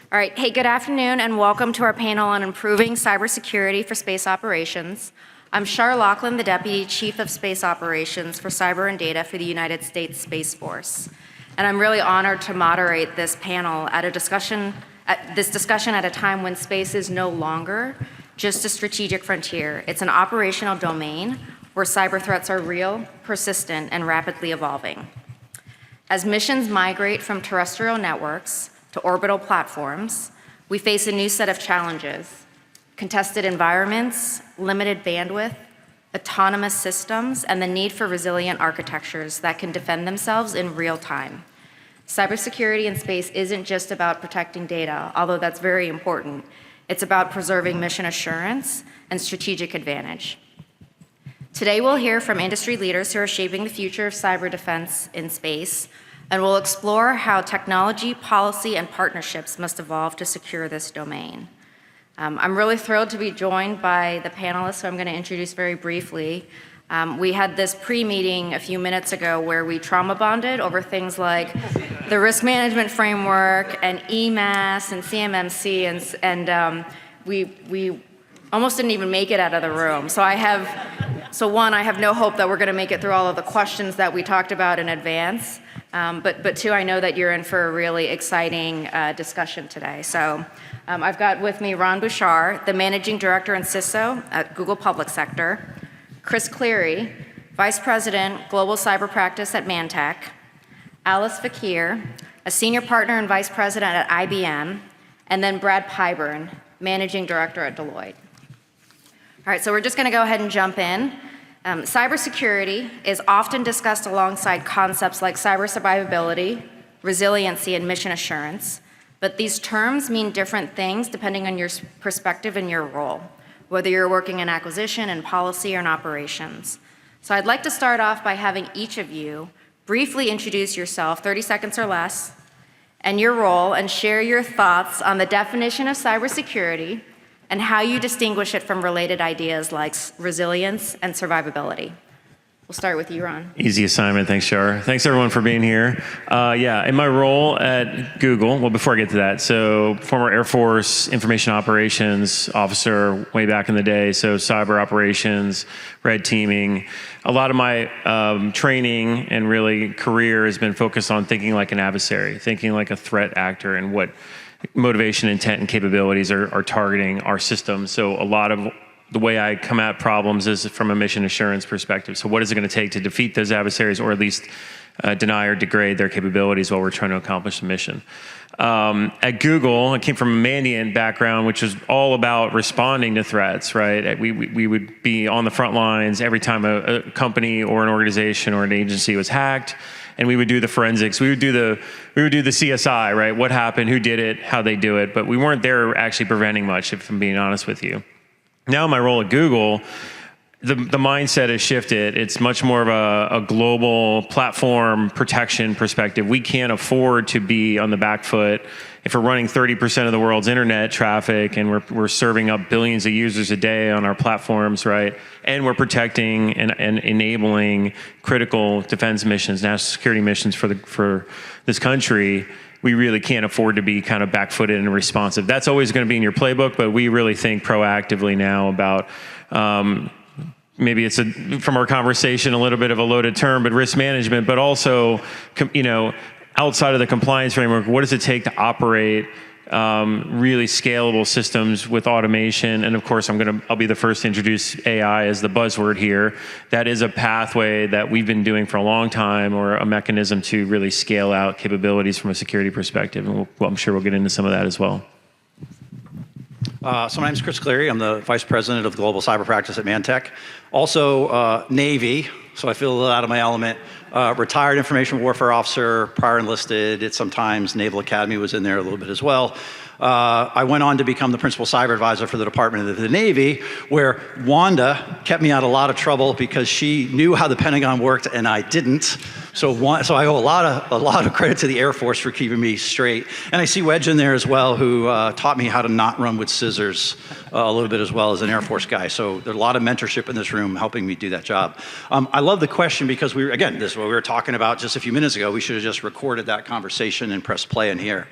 All right, hey, good afternoon and welcome to our panel on improving cybersecurity for space operations. I'm Charleen Laughlin, the Deputy Chief of Space Operations for Cyber and Data for the United States Space Force. And I'm really honored to moderate this panel at a discussion at a time when space is no longer just a strategic frontier. It's an operational domain where cyber threats are real, persistent, and rapidly evolving. As missions migrate from terrestrial networks to orbital platforms, we face a new set of challenges: contested environments, limited bandwidth, autonomous systems, and the need for resilient architectures that can defend themselves in real time. Cybersecurity in space isn't just about protecting data, although that's very important. It's about preserving mission assurance and strategic advantage. Today we'll hear from industry leaders who are shaping the future of cyber defense in space, and we'll explore how technology, policy, and partnerships must evolve to secure this domain. I'm really thrilled to be joined by the panelists, who I'm going to introduce very briefly. We had this pre-meeting a few minutes ago where we trauma bonded over things like the risk management framework and EMAS and CMMC, and we almost didn't even make it out of the room. So I have no hope that we're going to make it through all of the questions that we talked about in advance. But two, I know that you're in for a really exciting discussion today. So I've got with me Ron Bushar, the Managing Director and CISO at Google Public Sector, Chris Cleary, Vice President, Global Cyber Practice at ManTech, Alice Fakir, a Senior Partner and Vice President at IBM, and then Brad Pyburn, Managing Director at Deloitte. All right, so we're just going to go ahead and jump in. Cybersecurity is often discussed alongside concepts like cyber survivability, resiliency, and mission assurance, but these terms mean different things depending on your perspective and your role, whether you're working in acquisition, in policy, or in operations. So I'd like to start off by having each of you briefly introduce yourself, 30 seconds or less, and your role, and share your thoughts on the definition of cybersecurity and how you distinguish it from related ideas like resilience and survivability. We'll start with you, Ron. Easy assignment, thanks, Shar. Thanks everyone for being here. In my role at Google, well, before I get to that, so former Air Force information operations officer way back in the day, so cyber operations, red teaming. A lot of my training and really career has been focused on thinking like an adversary, thinking like a threat actor, and what motivation, intent, and capabilities are targeting our systems. So a lot of the way I come at problems is from a mission assurance perspective. So what is it going to take to defeat those adversaries, or at least deny or degrade their capabilities while we're trying to accomplish the mission? At Google, I came from a Mandiant background, which was all about responding to threats, right? We would be on the front lines every time a company or an organization or an agency was hacked, and we would do the forensics. We would do the CSI, right? What happened, who did it, how they do it, but we weren't there actually preventing much, if I'm being honest with you. Now in my role at Google, the mindset has shifted. It's much more of a global platform protection perspective. We can't afford to be on the back foot. If we're running 30% of the world's internet traffic and we're serving up billions of users a day on our platforms, right? And we're protecting and enabling critical defense missions, national security missions for this country, we really can't afford to be kind of back-footed and responsive. That's always going to be in your playbook, but we really think proactively now about maybe it's from our conversation a little bit of a loaded term, but risk management, but also, outside of the compliance framework, what does it take to operate really scalable systems with automation? And of course, I'll be the first to introduce AI as the buzzword here. That is a pathway that we've been doing for a long time, or a mechanism to really scale out capabilities from a security perspective. And I'm sure we'll get into some of that as well. So my name is Chris Cleary. I'm the Vice President of Global Cyber Practice at ManTech. Also Navy, so I feel a little out of my element. Retired information warfare officer, prior enlisted at sometimes Naval Academy was in there a little bit as well. I went on to become the principal cyber advisor for the Department of the Navy, where Wanda kept me out of a lot of trouble because she knew how the Pentagon worked and I didn't. So I owe a lot of credit to the Air Force for keeping me straight. And I see Wedge in there as well, who taught me how to not run with scissors a little bit as well, as an Air Force guy. So there's a lot of mentorship in this room helping me do that job. I love the question because this is what we were talking about just a few minutes ago. We should have just recorded that conversation and pressed play in here.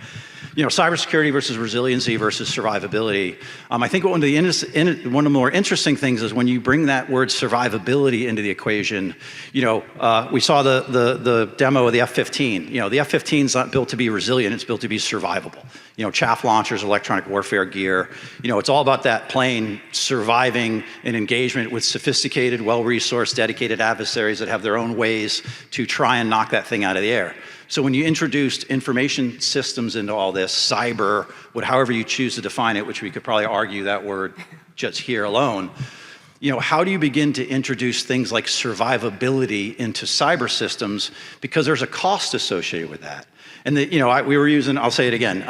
cybersecurity versus resiliency versus survivability. I think one of the more interesting things is when you bring that word survivability into the equation. We saw the demo of the F-15. The F-15 is not built to be resilient; it's built to be survivable. Chaff launchers, electronic warfare gear. It's all about that plane surviving an engagement with sophisticated, well-resourced, dedicated adversaries that have their own ways to try and knock that thing out of the air. So when you introduced information systems into all this, cyber, however you choose to define it, which we could probably argue that word just here alone, how do you begin to introduce things like survivability into cyber systems? Because there's a cost associated with that. And we were using, I'll say it again,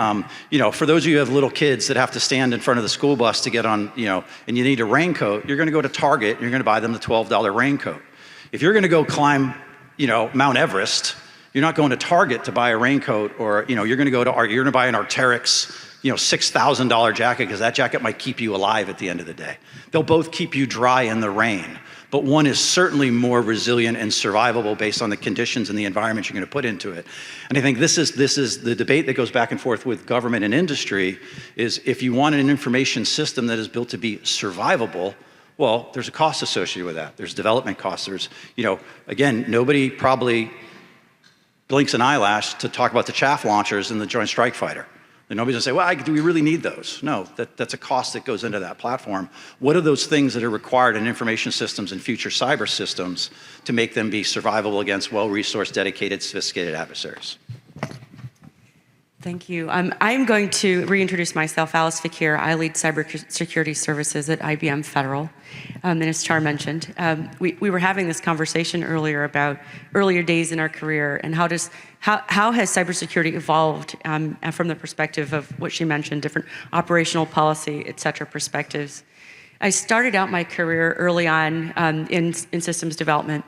for those of you who have little kids that have to stand in front of the school bus to get on, and you need a raincoat, you're gonna go to Target, and you're gonna buy them the $12 raincoat. If you're gonna go climb, Mount Everest, you're not going to Target to buy a raincoat, or you're gonna buy an Arc'teryx, $6,000 jacket, because that jacket might keep you alive at the end of the day. They'll both keep you dry in the rain, but one is certainly more resilient and survivable based on the conditions and the environment you're going to put into it. And I think this is the debate that goes back and forth with government and industry, is if you want an information system that is built to be survivable, well, there's a cost associated with that. There's development costs. There's, again, nobody probably blinks an eyelash to talk about the chaff launchers and the Joint Strike Fighter. And nobody's gonna say, well, do we really need those? No, that's a cost that goes into that platform. What are those things that are required in information systems and future cyber systems to make them be survivable against well-resourced, dedicated, sophisticated adversaries? Thank you. I'm going to reintroduce myself, Alice Fakir. I lead cybersecurity services at IBM Federal. And as Char mentioned, we were having this conversation earlier about earlier days in our career and how has cybersecurity evolved from the perspective of what she mentioned, different operational policy, et cetera, perspectives. I started out my career early on in systems development.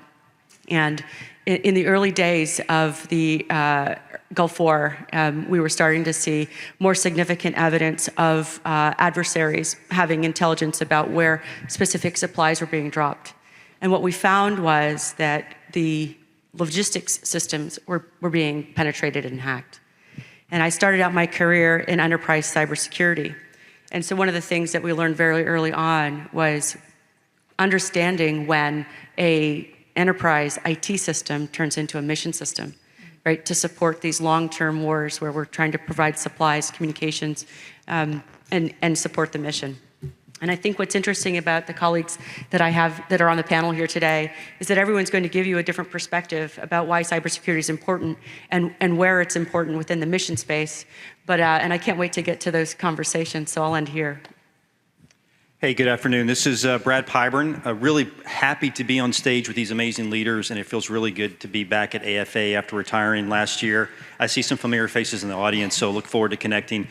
And in the early days of the Gulf War, we were starting to see more significant evidence of adversaries having intelligence about where specific supplies were being dropped. And what we found was that the logistics systems were being penetrated and hacked. And I started out my career in enterprise cybersecurity. And so one of the things that we learned very early on was understanding when a enterprise IT system turns into a mission system, right? To support these long-term wars where we're trying to provide supplies, communications, and support the mission. And I think what's interesting about the colleagues that I have that are on the panel here today is that everyone's going to give you a different perspective about why cybersecurity is important and where it's important within the mission space. But, and I can't wait to get to those conversations, so I'll end here. Hey, good afternoon. This is Brad Pyburn. Really happy to be on stage with these amazing leaders, and it feels really good to be back at AFA after retiring last year. I see some familiar faces in the audience, so look forward to connecting.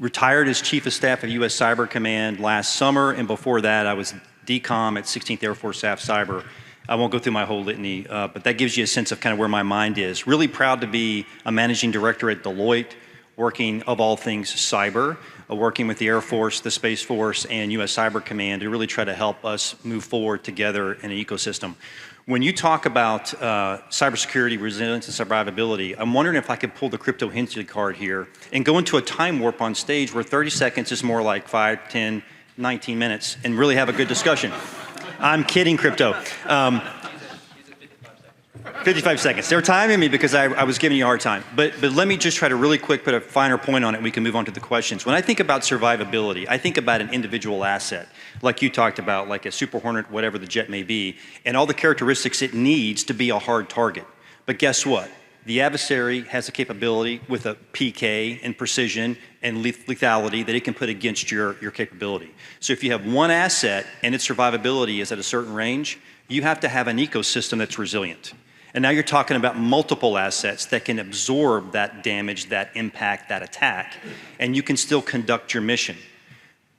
Retired as Chief of Staff of U.S. Cyber Command last summer, and before that I was DCOM at 16th Air Force Staff Cyber. I won't go through my whole litany, but that gives you a sense of kind of where my mind is. Really proud to be a managing director at Deloitte, working of all things cyber, working with the Air Force, the Space Force, and U.S. Cyber Command to really try to help us move forward together in an ecosystem. When you talk about cybersecurity, resilience, and survivability, I'm wondering if I could pull the crypto Hensley card here and go into a time warp on stage where 30 seconds is more like 5, 10, 19 minutes and really have a good discussion. I'm kidding, crypto. 55 seconds. They were timing me because I was giving you a hard time. But let me just try to really quick put a finer point on it and we can move on to the questions. When I think about survivability, I think about an individual asset, like you talked about, like a Super Hornet, whatever the jet may be, and all the characteristics it needs to be a hard target. But guess what? The adversary has a capability with a PK and precision and lethality that it can put against your capability. So if you have one asset and its survivability is at a certain range, you have to have an ecosystem that's resilient. And now you're talking about multiple assets that can absorb that damage, that impact, that attack, and you can still conduct your mission.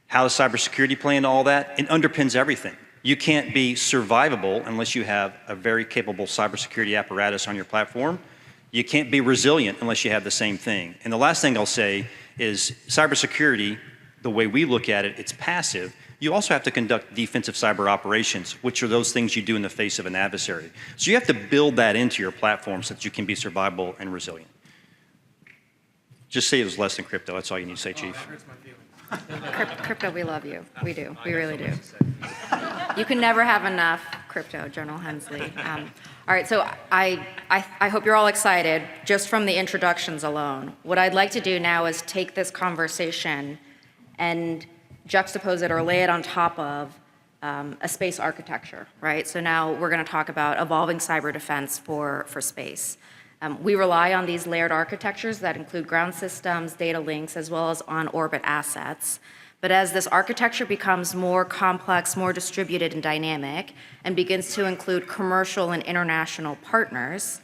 How does cybersecurity play into all that? It underpins everything. You can't be survivable unless you have a very capable cybersecurity apparatus on your platform. You can't be resilient unless you have the same thing. And the last thing I'll say is cybersecurity, the way we look at it, it's passive. You also have to conduct defensive cyber operations, which are those things you do in the face of an adversary. So you have to build that into your platform so that you can be survivable and resilient. Just say it was less than crypto. That's all you need to say, Chief. Crypto, we love you. We do. We really do. You can never have enough crypto, General Hensley. All right, so I hope you're all excited just from the introductions alone. What I'd like to do now is take this conversation and juxtapose it or lay it on top of a space architecture, right? So now we're going to talk about evolving cyber defense for space. We rely on these layered architectures that include ground systems, data links, as well as on-orbit assets. But as this architecture becomes more complex, more distributed and dynamic, and begins to include commercial and international partners,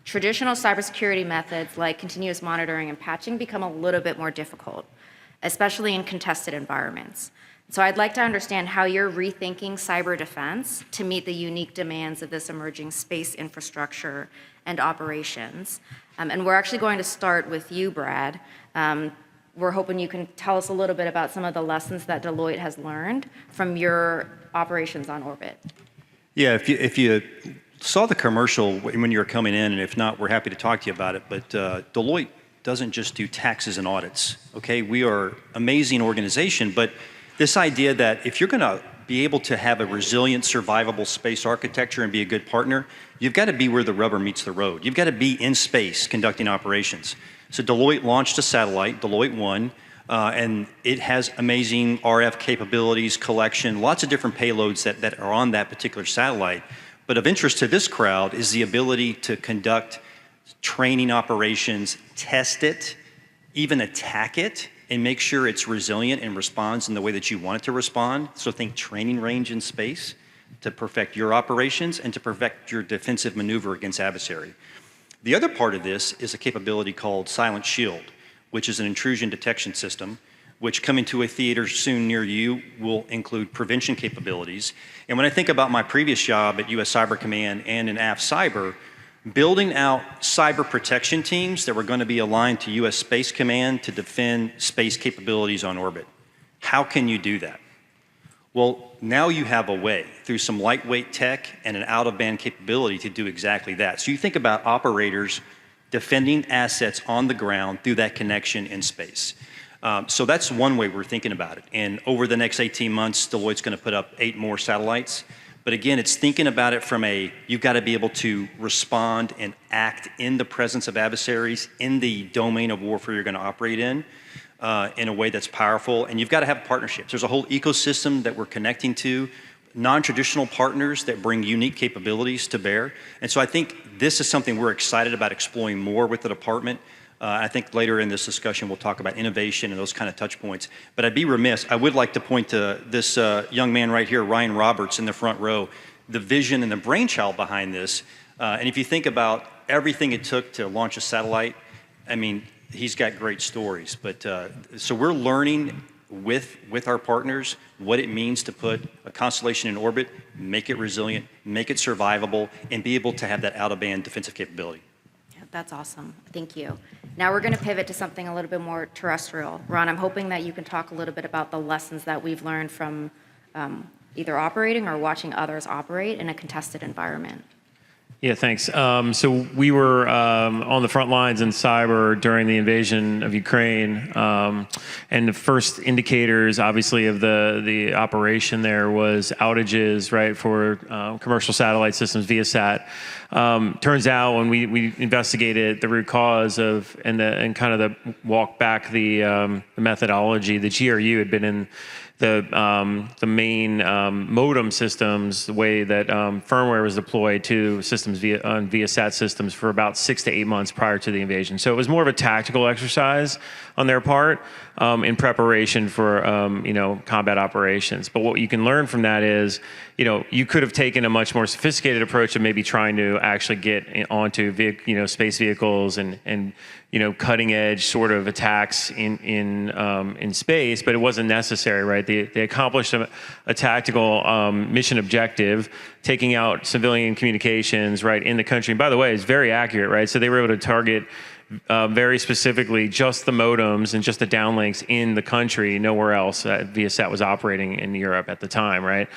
traditional cybersecurity methods like continuous monitoring and patching become a little bit more difficult, especially in contested environments. So I'd like to understand how you're rethinking cyber defense to meet the unique demands of this emerging space infrastructure and operations. And we're actually going to start with you, Brad. We're hoping you can tell us a little bit about some of the lessons that Deloitte has learned from your operations on orbit. Yeah, if you saw the commercial when you were coming in, and if not, we're happy to talk to you about it, but Deloitte doesn't just do taxes and audits, okay? We are an amazing organization, but this idea that if you're going to be able to have a resilient, survivable space architecture and be a good partner, you've got to be where the rubber meets the road. You've got to be in space conducting operations. So Deloitte launched a satellite, Deloitte 1, and it has amazing RF capabilities, collection, lots of different payloads that are on that particular satellite. But of interest to this crowd is the ability to conduct training operations, test it, even attack it, and make sure it's resilient and responds in the way that you want it to respond. So think training range in space to perfect your operations and to perfect your defensive maneuver against adversary. The other part of this is a capability called Silent Shield, which is an intrusion detection system, which coming to a theater soon near you will include prevention capabilities. And when I think about my previous job at US Cyber Command and in AF Cyber, building out cyber protection teams that were going to be aligned to US Space Command to defend space capabilities on orbit. How can you do that? Well, now you have a way through some lightweight tech and an out-of-band capability to do exactly that. So you think about operators defending assets on the ground through that connection in space. So that's one way we're thinking about it. And over the next 18 months, Deloitte's going to put up 8 more satellites. But again, it's thinking about it from you've got to be able to respond and act in the presence of adversaries in the domain of warfare you're going to operate in a way that's powerful. And you've got to have partnerships. There's a whole ecosystem that we're connecting to, non-traditional partners that bring unique capabilities to bear. And so I think this is something we're excited about exploring more with the department. I think later in this discussion, we'll talk about innovation and those kind of touch points. But I'd be remiss, I would like to point to this young man right here, Ryan Roberts in the front row, the vision and the brainchild behind this. And if you think about everything it took to launch a satellite, I mean, he's got great stories. But so we're learning with our partners what it means to put a constellation in orbit, make it resilient, make it survivable, and be able to have that out-of-band defensive capability. That's awesome. Thank you. Now we're going to pivot to something a little bit more terrestrial. Ron, I'm hoping that you can talk a little bit about the lessons that we've learned from either operating or watching others operate in a contested environment. Yeah, thanks. So we were on the front lines in cyber during the invasion of Ukraine, and the first indicators, obviously, of the operation there was outages, right, for commercial satellite systems, Viasat. Turns out when we investigated the root cause of and kind of the walk back the methodology, the GRU had been in the main modem systems, the way that firmware was deployed to systems on Viasat systems for about 6 to 8 months prior to the invasion. So it was more of a tactical exercise on their part in preparation for combat operations. But what you can learn from that is, you could have taken a much more sophisticated approach of maybe trying to actually get onto space vehicles and cutting edge sort of attacks in space, but it wasn't necessary, right? They accomplished a tactical mission objective, taking out civilian communications right in the country. And by the way, it's very accurate, right? So they were able to target very specifically just the modems and just the downlinks in the country, nowhere else. Viasat was operating in Europe at the time, right?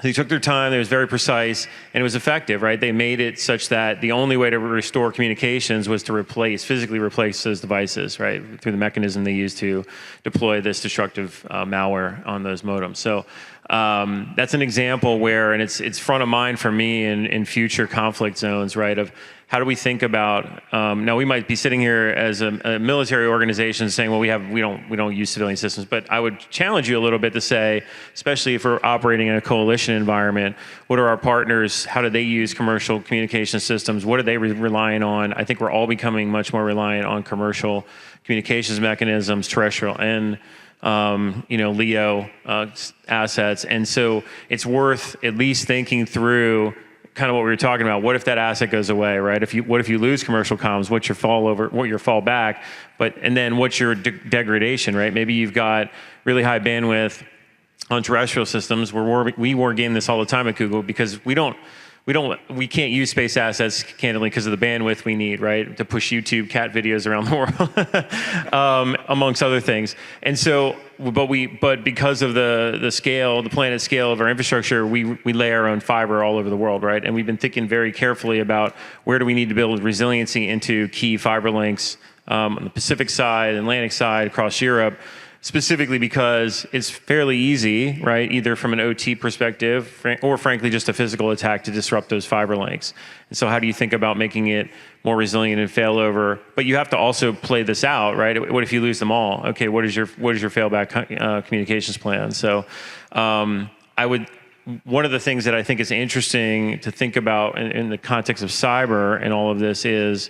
They took their time, it was very precise, and it was effective, right? They made it such that the only way to restore communications was to physically replace those devices, right? Through the mechanism they used to deploy this destructive malware on those modems. So that's an example where, and it's front of mind for me in future conflict zones, right? Of how do we think about, now we might be sitting here as a military organization saying, well, we don't use civilian systems, but I would challenge you a little bit to say, especially if we're operating in a coalition environment, what are our partners, how do they use commercial communication systems, what are they relying on? I think we're all becoming much more reliant on commercial communications mechanisms, terrestrial and LEO assets. And so it's worth at least thinking through kind of what we were talking about. What if that asset goes away, right? What if you lose commercial comms? What's your fallback? And then what's your degradation, right? Maybe you've got really high bandwidth on terrestrial systems. We war game this all the time at Google because we can't use space assets candidly because of the bandwidth we need, right, to push YouTube cat videos around the world, amongst other things. And so, but because of the scale, the planet scale of our infrastructure, we lay our own fiber all over the world, right? And we've been thinking very carefully about where do we need to build resiliency into key fiber links on the Pacific side, Atlantic side, across Europe. Specifically because it's fairly easy, right, either from an OT perspective or frankly just a physical attack to disrupt those fiber links. And so how do you think about making it more resilient and failover? But you have to also play this out, right? What if you lose them all? Okay, what is your failback communications plan? So one of the things that I think is interesting to think about in the context of cyber and all of this is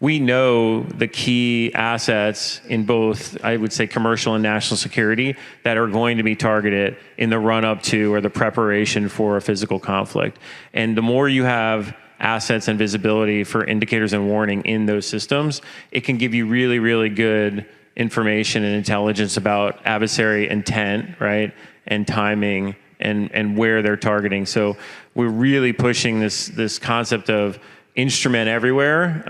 we know the key assets in both, I would say, commercial and national security that are going to be targeted in the run-up to or the preparation for a physical conflict. And the more you have assets and visibility for indicators and warning in those systems, it can give you really, really good information and intelligence about adversary intent, right, and timing and where they're targeting. So we're really pushing this concept of instrument everywhere,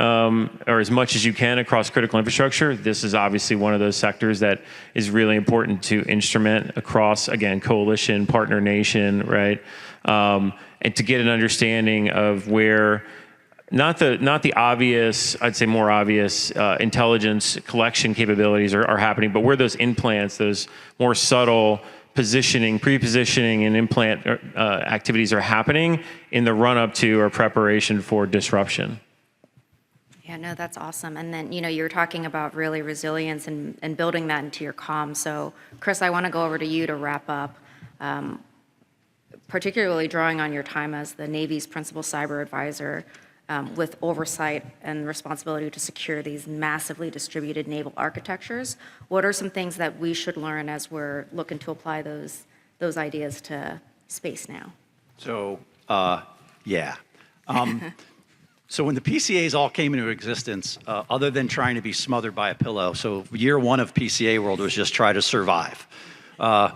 or as much as you can across critical infrastructure. This is obviously one of those sectors that is really important to instrument across, again, coalition, partner nation, right? And to get an understanding of where not the obvious, I'd say more obvious intelligence collection capabilities are happening, but where those implants, those more subtle pre-positioning and implant activities are happening in the run-up to or preparation for disruption. Yeah, no, that's awesome. And then, you were talking about really resilience and building that into your comms. So, Chris, I want to go over to you to wrap up, particularly drawing on your time as the Navy's principal cyber advisor with oversight and responsibility to secure these massively distributed naval architectures. What are some things that we should learn as we're looking to apply those ideas to space now? So, yeah. So when the PCAs all came into existence, other than trying to be smothered by a pillow, so year one of PCA world was just try to survive,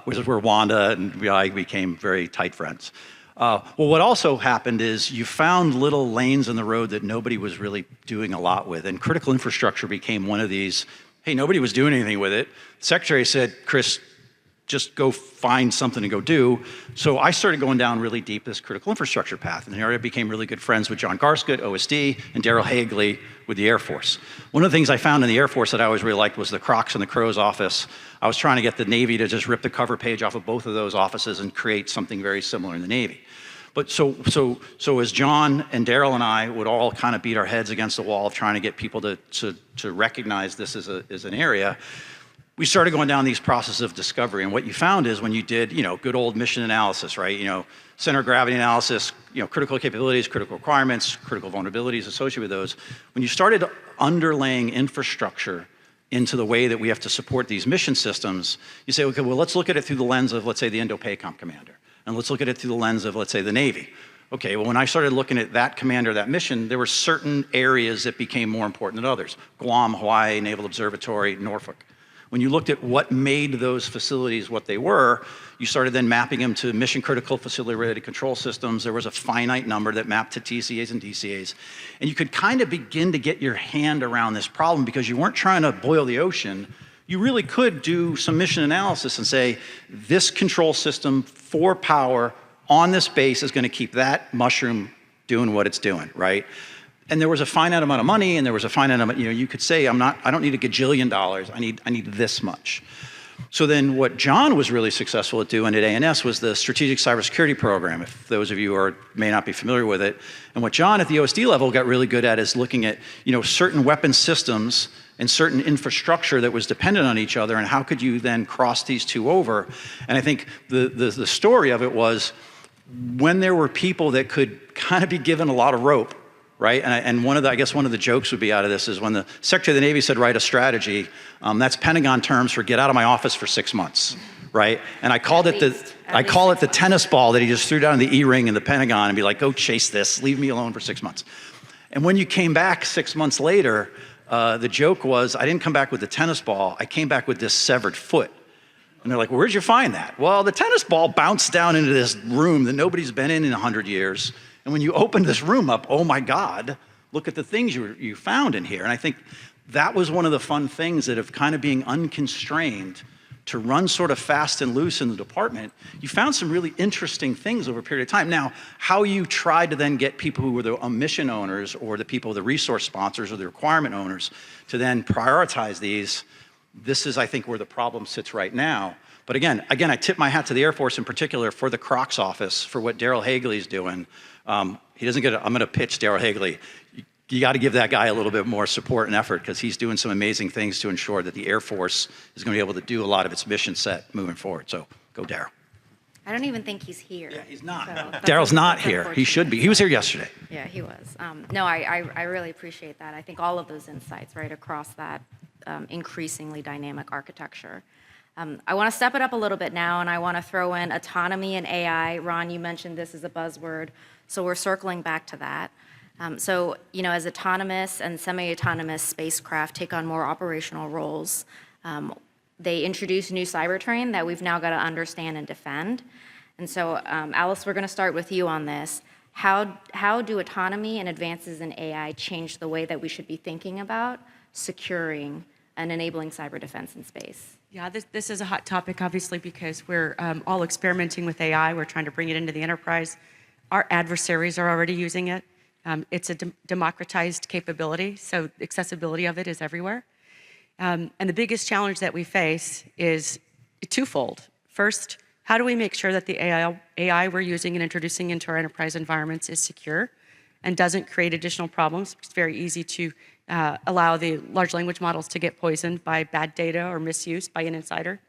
which is where Wanda and I became very tight friends. Well, what also happened is you found little lanes in the road that nobody was really doing a lot with, and critical infrastructure became one of these. Hey, nobody was doing anything with it. The secretary said, Chris, just go find something to go do. So I started going down really deep this critical infrastructure path, and there I became really good friends with John Garscott, OSD, and Daryl Hagley with the Air Force. One of the things I found in the Air Force that I always really liked was the Crocs and the Crows office. I was trying to get the Navy to just rip the cover page off of both of those offices and create something very similar in the Navy. But so as John and Daryl and I would all kind of beat our heads against the wall of trying to get people to recognize this as an area, we started going down these processes of discovery. And what you found is when you did, good old mission analysis, right? Center of gravity analysis, critical capabilities, critical requirements, critical vulnerabilities associated with those. When you started underlaying infrastructure into the way that we have to support these mission systems, you say, okay, well, let's look at it through the lens of, let's say, the Indo-PACOM commander. And let's look at it through the lens of, let's say, the Navy. Okay, well, when I started looking at that commander, that mission, there were certain areas that became more important than others. Guam, Hawaii, Naval Observatory, Norfolk. When you looked at what made those facilities what they were, you started then mapping them to mission-critical facility-related control systems. There was a finite number that mapped to TCAs and DCAs. And you could kind of begin to get your hand around this problem because you weren't trying to boil the ocean. You really could do some mission analysis and say, this control system for power on this base is going to keep that mushroom doing what it's doing, right? And there was a finite amount of money, and there was a finite amount, you could say, I don't need $1 gajillion, I need this much. So then what John was really successful at doing at A&S was the strategic cybersecurity program, if those of you may not be familiar with it. And what John at the OSD level got really good at is looking at, certain weapon systems and certain infrastructure that was dependent on each other, and how could you then cross these two over? And I think the story of it was when there were people that could kind of be given a lot of rope, right? And I guess one of the jokes would be out of this is when the Secretary of the Navy said, write a strategy, that's Pentagon terms for get out of my office for 6 months, right? And I call it the tennis ball that he just threw down in the E-ring in the Pentagon and be like, go chase this, leave me alone for 6 months. And when you came back 6 months later, the joke was, I didn't come back with the tennis ball, I came back with this severed foot. And they're like, well, where'd you find that? Well, the tennis ball bounced down into this room that nobody's been in 100 years. And when you opened this room up, oh my God, look at the things you found in here. And I think that was one of the fun things that of kind of being unconstrained to run sort of fast and loose in the department, you found some really interesting things over a period of time. Now, how you tried to then get people who were the mission owners or the people, the resource sponsors or the requirement owners to then prioritize these, this is, I think, where the problem sits right now. But again, I tip my hat to the Air Force in particular for the Crocs office, for what Daryl Hagley's doing. He doesn't get I'm going to pitch Daryl Hagley. You got to give that guy a little bit more support and effort because he's doing some amazing things to ensure that the Air Force is going to be able to do a lot of its mission set moving forward. So go Daryl. I don't even think he's here. Yeah, he's not. So Daryl's not here. He should be. He was here yesterday. Yeah, he was. No, I really appreciate that. I think all of those insights, right, across that increasingly dynamic architecture. I want to step it up a little bit now, and I want to throw in autonomy and AI. Ron, you mentioned this as a buzzword, so we're circling back to that. So, as autonomous and semi-autonomous spacecraft take on more operational roles, they introduce new cyber terrain that we've now got to understand and defend. And so, Alice, we're going to start with you on this. How do autonomy and advances in AI change the way that we should be thinking about securing and enabling cyber defense in space? Yeah, this is a hot topic, obviously, because we're all experimenting with AI. We're trying to bring it into the enterprise. Our adversaries are already using it. It's a democratized capability, so accessibility of it is everywhere. And the biggest challenge that we face is twofold. First, how do we make sure that the AI we're using and introducing into our enterprise environments is secure and doesn't create additional problems? It's very easy to allow the large language models to get poisoned by bad data or misuse by an insider.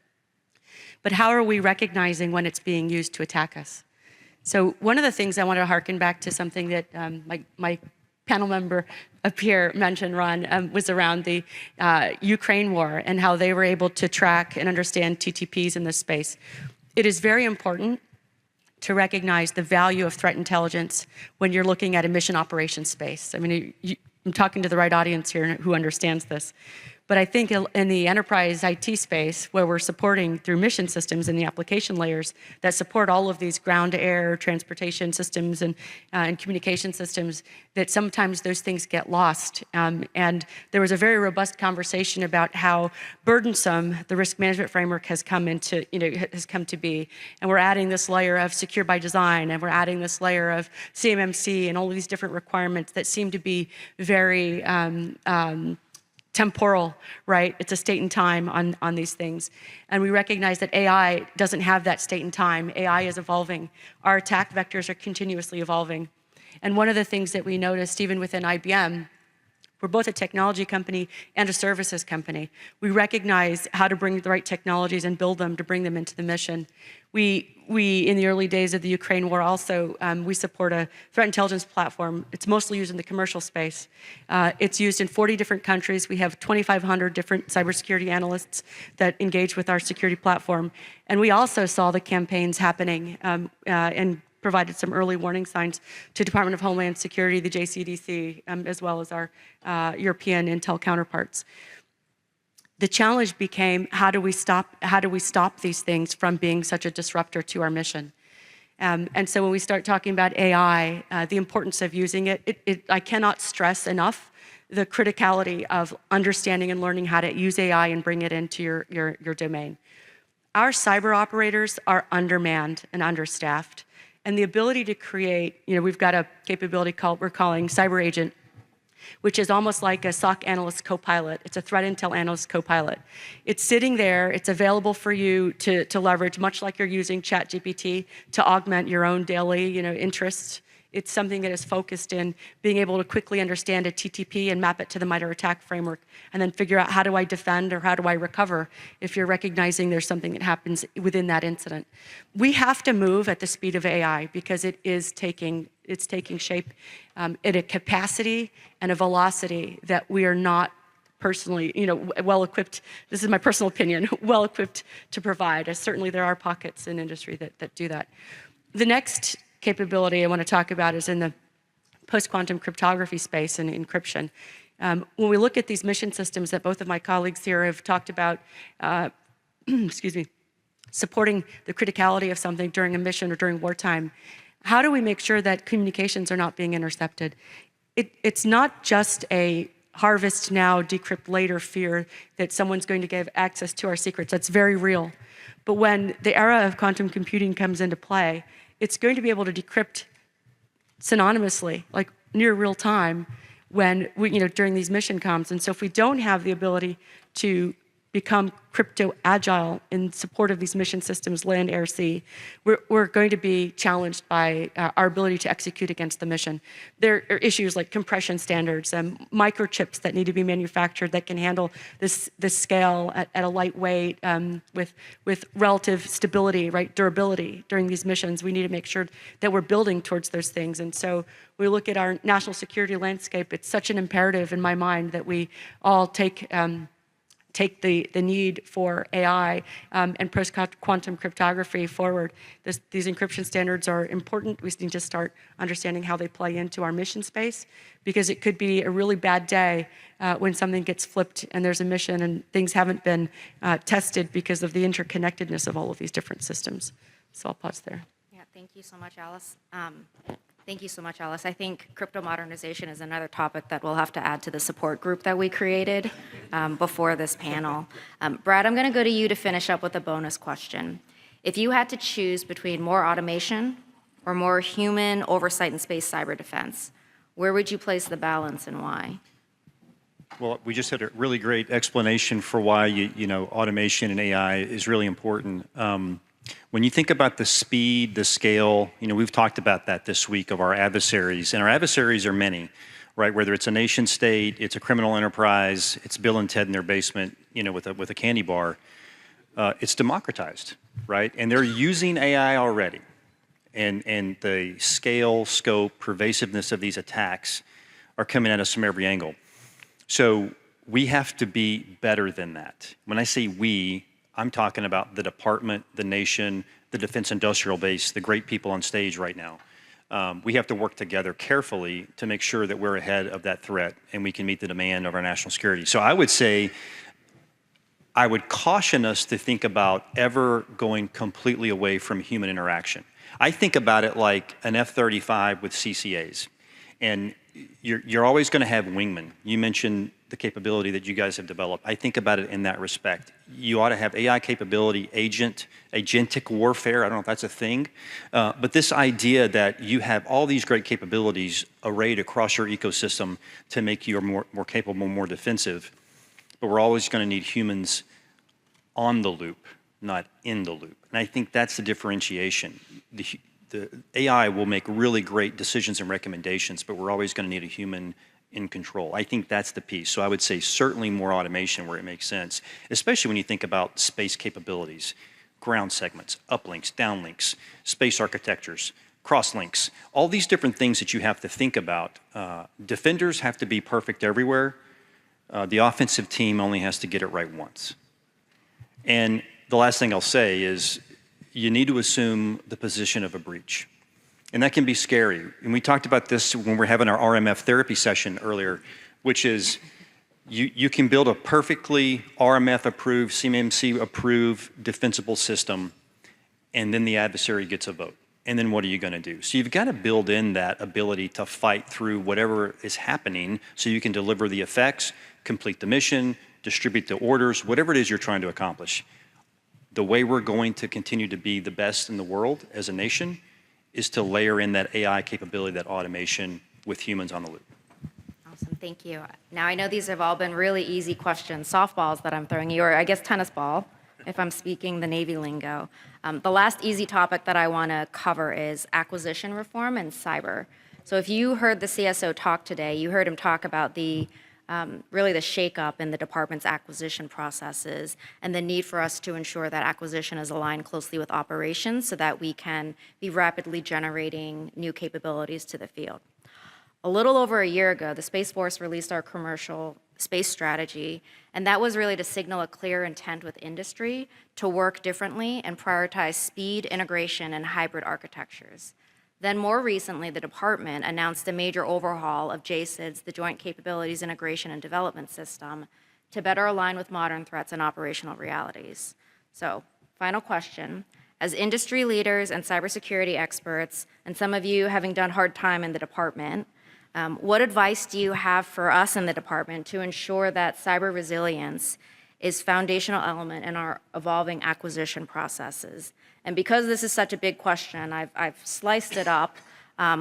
But how are we recognizing when it's being used to attack us? So one of the things I want to harken back to something that my panel member up here mentioned, Ron, was around the Ukraine war and how they were able to track and understand TTPs in this space. It is very important to recognize the value of threat intelligence when you're looking at a mission operations space. I mean, I'm talking to the right audience here who understands this. But I think in the enterprise IT space, where we're supporting through mission systems and the application layers that support all of these ground-to-air transportation systems and communication systems, that sometimes those things get lost. And there was a very robust conversation about how burdensome the risk management framework has come to be. And we're adding this layer of secure by design, and we're adding this layer of CMMC and all of these different requirements that seem to be very temporal, right? It's a state and time on these things. And we recognize that AI doesn't have that state and time. AI is evolving. Our attack vectors are continuously evolving. And one of the things that we noticed, even within IBM, we're both a technology company and a services company. We recognize how to bring the right technologies and build them to bring them into the mission. We in the early days of the Ukraine war also, we support a threat intelligence platform. It's mostly used in the commercial space. It's used in 40 different countries. We have 2,500 different cybersecurity analysts that engage with our security platform. And we also saw the campaigns happening and provided some early warning signs to Department of Homeland Security, the JCDC, as well as our European intel counterparts. The challenge became, how do we stop these things from being such a disruptor to our mission? And so when we start talking about AI, the importance of using it, I cannot stress enough the criticality of understanding and learning how to use AI and bring it into your domain. Our cyber operators are undermanned and understaffed. And the ability to create, we've got a capability we're calling Cyber Agent, which is almost like a SOC analyst co-pilot. It's a threat intel analyst co-pilot. It's sitting there, it's available for you to leverage, much like you're using ChatGPT to augment your own daily interests. It's something that is focused in being able to quickly understand a TTP and map it to the MITRE ATT&CK framework, and then figure out how do I defend or how do I recover if you're recognizing there's something that happens within that incident. We have to move at the speed of AI because it's taking shape at a capacity and a velocity that we are not personally, well equipped. This is my personal opinion, well equipped to provide. As certainly there are pockets in industry that do that. The next capability I want to talk about is in the post-quantum cryptography space and encryption. When we look at these mission systems that both of my colleagues here have talked about, excuse me, supporting the criticality of something during a mission or during wartime, how do we make sure that communications are not being intercepted? It's not just a harvest now, decrypt later fear that someone's going to give access to our secrets. That's very real. But when the era of quantum computing comes into play, it's going to be able to decrypt synonymously, like near real time, when during these mission comms. And so if we don't have the ability to become crypto agile in support of these mission systems, land, air, sea, we're going to be challenged by our ability to execute against the mission. There are issues like compression standards and microchips that need to be manufactured that can handle this scale at a light weight with relative stability, right, durability during these missions. We need to make sure that we're building towards those things. And so we look at our national security landscape. It's such an imperative in my mind that we all take the need for AI and post-quantum cryptography forward. These encryption standards are important. We need to start understanding how they play into our mission space, because it could be a really bad day when something gets flipped and there's a mission and things haven't been tested because of the interconnectedness of all of these different systems. So I'll pause there. Yeah, thank you so much, Alice. Thank you so much, Alice. I think crypto modernization is another topic that we'll have to add to the support group that we created before this panel. Brad, I'm going to go to you to finish up with a bonus question. If you had to choose between more automation or more human oversight in space cyber defense, where would you place the balance and why? Well, we just had a really great explanation for why automation and AI is really important. When you think about the speed, the scale, we've talked about that this week of our adversaries, and our adversaries are many, right? Whether it's a nation state, it's a criminal enterprise, it's Bill and Ted in their basement, with a candy bar. It's democratized, right? And they're using AI already, and the scale, scope, pervasiveness of these attacks are coming at us from every angle. So we have to be better than that. When I say we, I'm talking about the department, the nation, the defense industrial base, the great people on stage right now. We have to work together carefully to make sure that we're ahead of that threat and we can meet the demand of our national security. So I would say, I would caution us to think about ever going completely away from human interaction. I think about it like an F-35 with CCAs. And you're always going to have wingmen. You mentioned the capability that you guys have developed. I think about it in that respect. You ought to have AI capability, agentic warfare. I don't know if that's a thing. But this idea that you have all these great capabilities arrayed across your ecosystem to make you more capable, more defensive. But we're always going to need humans on the loop, not in the loop. And I think that's the differentiation. The AI will make really great decisions and recommendations, but we're always going to need a human in control. I think that's the piece. So I would say certainly more automation where it makes sense, especially when you think about space capabilities, ground segments, uplinks, downlinks, space architectures, crosslinks, all these different things that you have to think about. Defenders have to be perfect everywhere. The offensive team only has to get it right once. And the last thing I'll say is, you need to assume the position of a breach. And that can be scary. And we talked about this when we're having our RMF therapy session earlier, which is you can build a perfectly RMF-approved, CMMC-approved defensible system, and then the adversary gets a vote. And then what are you going to do? So you've got to build in that ability to fight through whatever is happening so you can deliver the effects, complete the mission, distribute the orders, whatever it is you're trying to accomplish. The way we're going to continue to be the best in the world as a nation is to layer in that AI capability, that automation with humans on the loop. Awesome, thank you. Now, I know these have all been really easy questions, softballs that I'm throwing you, or I guess tennis ball, if I'm speaking the Navy lingo. The last easy topic that I want to cover is acquisition reform and cyber. So if you heard the CISO talk today, you heard him talk about really the shakeup in the department's acquisition processes and the need for us to ensure that acquisition is aligned closely with operations so that we can be rapidly generating new capabilities to the field. A little over a year ago, the Space Force released our commercial space strategy, and that was really to signal a clear intent with industry to work differently and prioritize speed, integration, and hybrid architectures. Then more recently, the department announced a major overhaul of JSIDS, the Joint Capabilities Integration and Development System, to better align with modern threats and operational realities. So, final question. As industry leaders and cybersecurity experts, and some of you having done hard time in the department, what advice do you have for us in the department to ensure that cyber resilience is a foundational element in our evolving acquisition processes? And because this is such a big question, I've sliced it up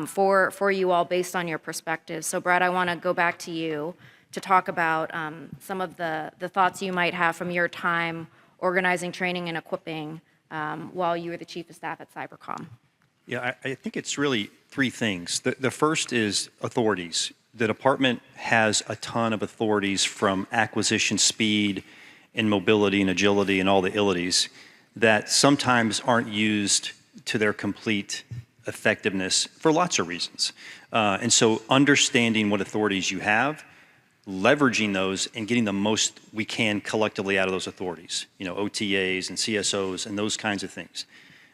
for you all based on your perspective. So Brett, I want to go back to you to talk about some of the thoughts you might have from your time organizing training and equipping while you were the Chief of Staff at Cybercom. Yeah, I think it's really three things. The first is authorities. The department has a ton of authorities from acquisition speed and mobility and agility and all the ilities that sometimes aren't used to their complete effectiveness for lots of reasons. And so understanding what authorities you have, leveraging those and getting the most we can collectively out of those authorities, OTAs and CSOs and those kinds of things.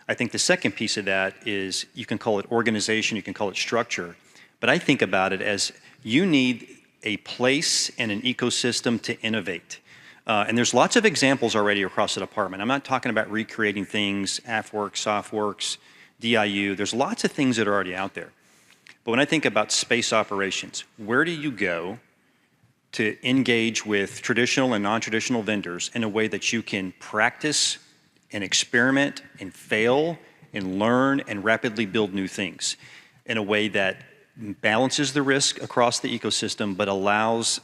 I think the second piece of that is you can call it organization, you can call it structure, but I think about it as you need a place and an ecosystem to innovate. And there's lots of examples already across the department. I'm not talking about recreating things, AFWorks, SoftWorks, DIU. There's lots of things that are already out there. But when I think about space operations, where do you go to engage with traditional and non-traditional vendors in a way that you can practice and experiment and fail and learn and rapidly build new things in a way that balances the risk across the ecosystem but allows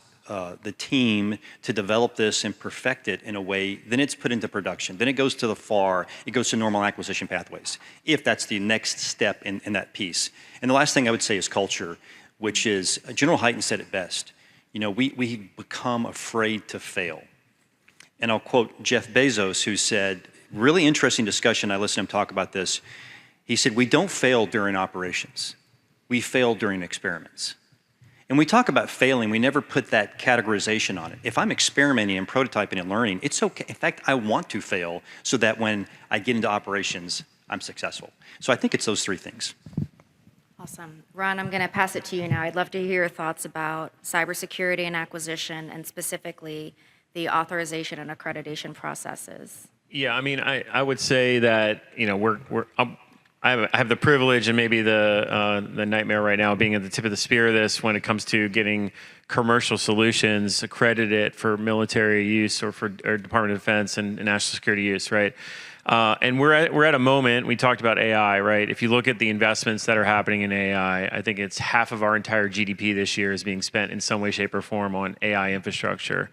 the team to develop this and perfect it in a way, then it's put into production. Then it goes to the FAR, it goes to normal acquisition pathways, if that's the next step in that piece. And the last thing I would say is culture, which is, General Hyten said it best, we become afraid to fail. And I'll quote Jeff Bezos, who said, really interesting discussion, I listened to him talk about this. He said, we don't fail during operations. We fail during experiments. And we talk about failing, we never put that categorization on it. If I'm experimenting and prototyping and learning, it's okay. In fact, I want to fail so that when I get into operations, I'm successful. So I think it's those three things. Awesome. Ron, I'm going to pass it to you now. I'd love to hear your thoughts about cybersecurity and acquisition, and specifically the authorization and accreditation processes. Yeah, I mean, I would say that I have the privilege and maybe the nightmare right now being at the tip of the spear of this when it comes to getting commercial solutions accredited for military use or for Department of Defense and national security use, right? And we're at a moment, we talked about AI, right? If you look at the investments that are happening in AI, I think it's half of our entire GDP this year is being spent in some way, shape, or form on AI infrastructure.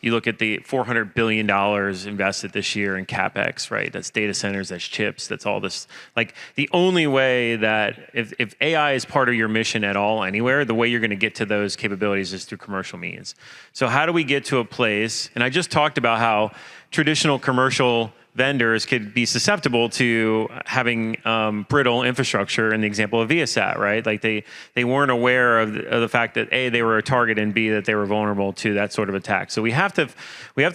You look at the $400 billion invested this year in CapEx, right? That's data centers, that's chips, that's all this. Like, the only way that, if AI is part of your mission at all anywhere, the way you're gonna get to those capabilities is through commercial means. So how do we get to a place, and I just talked about how traditional commercial vendors could be susceptible to having brittle infrastructure in the example of Viasat, right? Like they weren't aware of the fact that A, they were a target, and B, that they were vulnerable to that sort of attack. So we have to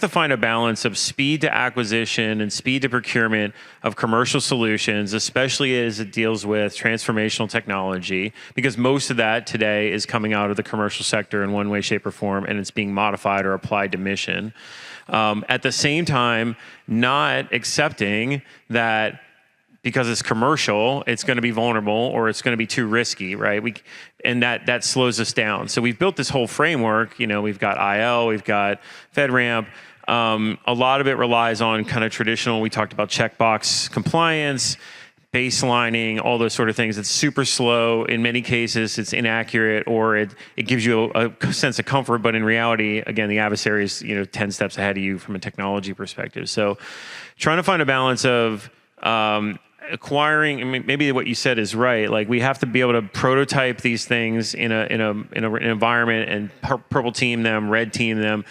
find a balance of speed to acquisition and speed to procurement of commercial solutions, especially as it deals with transformational technology, because most of that today is coming out of the commercial sector in one way, shape, or form, and it's being modified or applied to mission. At the same time, not accepting that because it's commercial, it's going to be vulnerable or it's going to be too risky, right? And that slows us down. So we've built this whole framework. We've got IL, we've got FedRAMP. A lot of it relies on kind of traditional. We talked about checkbox compliance, baselining, all those sort of things. It's super slow. In many cases, it's inaccurate, or it gives you a sense of comfort, but in reality, again, the adversary is 10 steps ahead of you from a technology perspective. So trying to find a balance of acquiring, I mean, maybe what you said is right. Like, we have to be able to prototype these things in an environment and purple team them, red team them,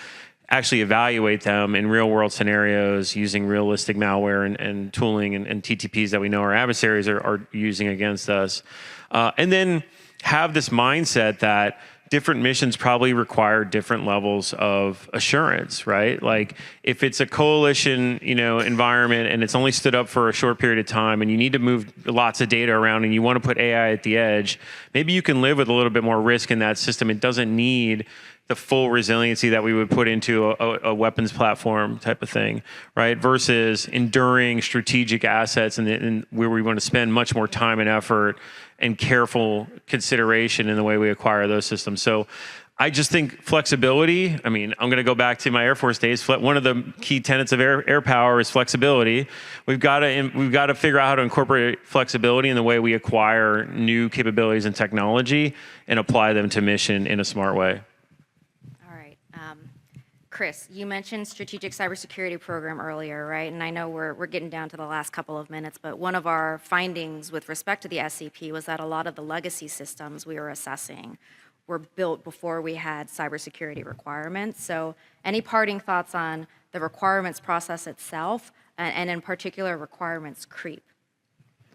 actually evaluate them in real world scenarios using realistic malware and tooling and TTPs that we know our adversaries are using against us. And then have this mindset that different missions probably require different levels of assurance, right? Like, if it's a coalition, environment and it's only stood up for a short period of time and you need to move lots of data around and you want to put AI at the edge, maybe you can live with a little bit more risk in that system. It doesn't need the full resiliency that we would put into a weapons platform type of thing, right? Versus enduring strategic assets and where we want to spend much more time and effort and careful consideration in the way we acquire those systems. So I just think flexibility, I mean, I'm going to go back to my Air Force days. One of the key tenets of air power is flexibility. We've got to figure out how to incorporate flexibility in the way we acquire new capabilities and technology and apply them to mission in a smart way. Chris, you mentioned strategic cybersecurity program earlier, right? And I know we're getting down to the last couple of minutes, but one of our findings with respect to the SCP was that a lot of the legacy systems we were assessing were built before we had cybersecurity requirements. So any parting thoughts on the requirements process itself, and in particular requirements creep?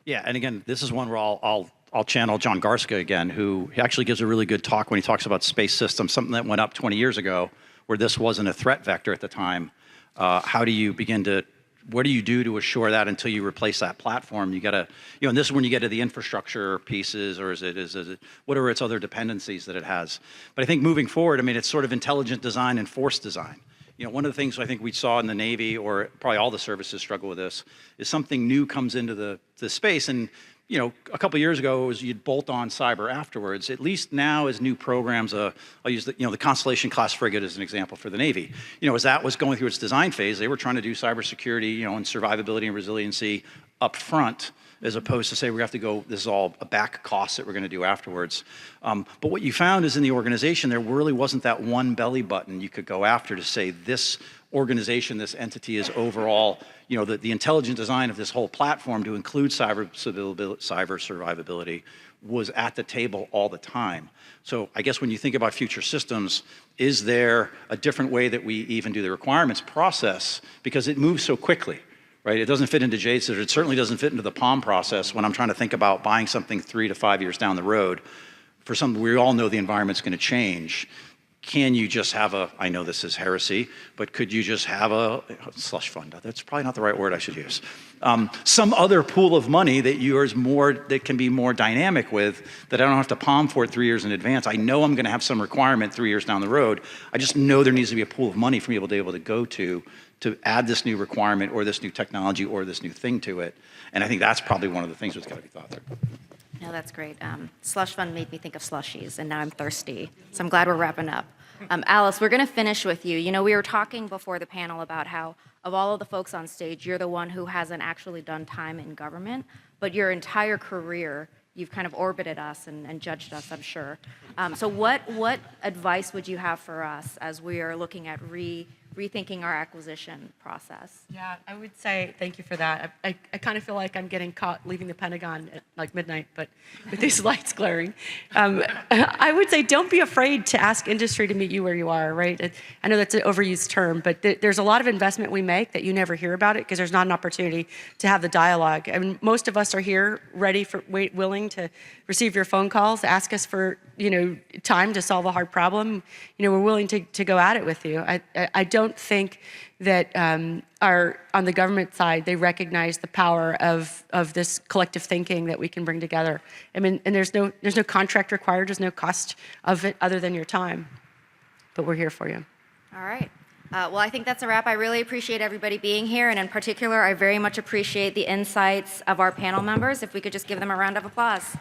Yeah, and again, this is one where I'll channel John Garska again, who actually gives a really good talk when he talks about space systems, something that went up 20 years ago, where this wasn't a threat vector at the time. How do you begin to, what do you do to assure that until you replace that platform? You gotta, and this is when you get to the infrastructure pieces, or is it, what are its other dependencies that it has? But I think moving forward, I mean, it's sort of intelligent design and force design. One of the things I think we saw in the Navy, or probably all the services struggle with this, is something new comes into the space, and a couple of years ago, it was you'd bolt on cyber afterwards. At least now, as new programs, I'll use the Constellation class frigate as an example for the Navy. As that was going through its design phase, they were trying to do cybersecurity, and survivability and resiliency up front, as opposed to say we have to go, this is all a back cost that we're going to do afterwards. But what you found is in the organization, there really wasn't that one belly button you could go after to say this organization, this entity is overall, the intelligent design of this whole platform to include cyber survivability was at the table all the time. So I guess when you think about future systems, is there a different way that we even do the requirements process? Because it moves so quickly, right? It doesn't fit into JSON. It certainly doesn't fit into the POM process when I'm trying to think about buying something 3 to 5 years down the road. For something we all know the environment's going to change. Can you just have I know this is heresy, but could you just have a slush fund? That's probably not the right word I should use. Some other pool of money that can be more dynamic with, that I don't have to palm for it 3 years in advance. I know I'm going to have some requirement 3 years down the road. I just know there needs to be a pool of money for me to be able to go to add this new requirement or this new technology or this new thing to it. And I think that's probably one of the things that's got to be thought through. No, that's great. Slush fund made me think of slushies, and now I'm thirsty. So I'm glad we're wrapping up. Alice, we're going to finish with you. We were talking before the panel about how, of all of the folks on stage, you're the one who hasn't actually done time in government, but your entire career, you've kind of orbited us and judged us, I'm sure. So what advice would you have for us as we are looking at rethinking our acquisition process? Yeah, I would say thank you for that. I kind of feel like I'm getting caught leaving the Pentagon at like midnight, but with these lights glaring. I would say don't be afraid to ask industry to meet you where you are, right? I know that's an overused term, but there's a lot of investment we make that you never hear about it because there's not an opportunity to have the dialogue. I mean, most of us are here ready, willing to receive your phone calls, ask us for time to solve a hard problem. We're willing to go at it with you. I don't think that on the government side, they recognize the power of this collective thinking that we can bring together. I mean, and there's no contract required, there's no cost of it other than your time. But we're here for you. All right. Well, I think that's a wrap. I really appreciate everybody being here, and in particular, I very much appreciate the insights of our panel members. If we could just give them a round of applause.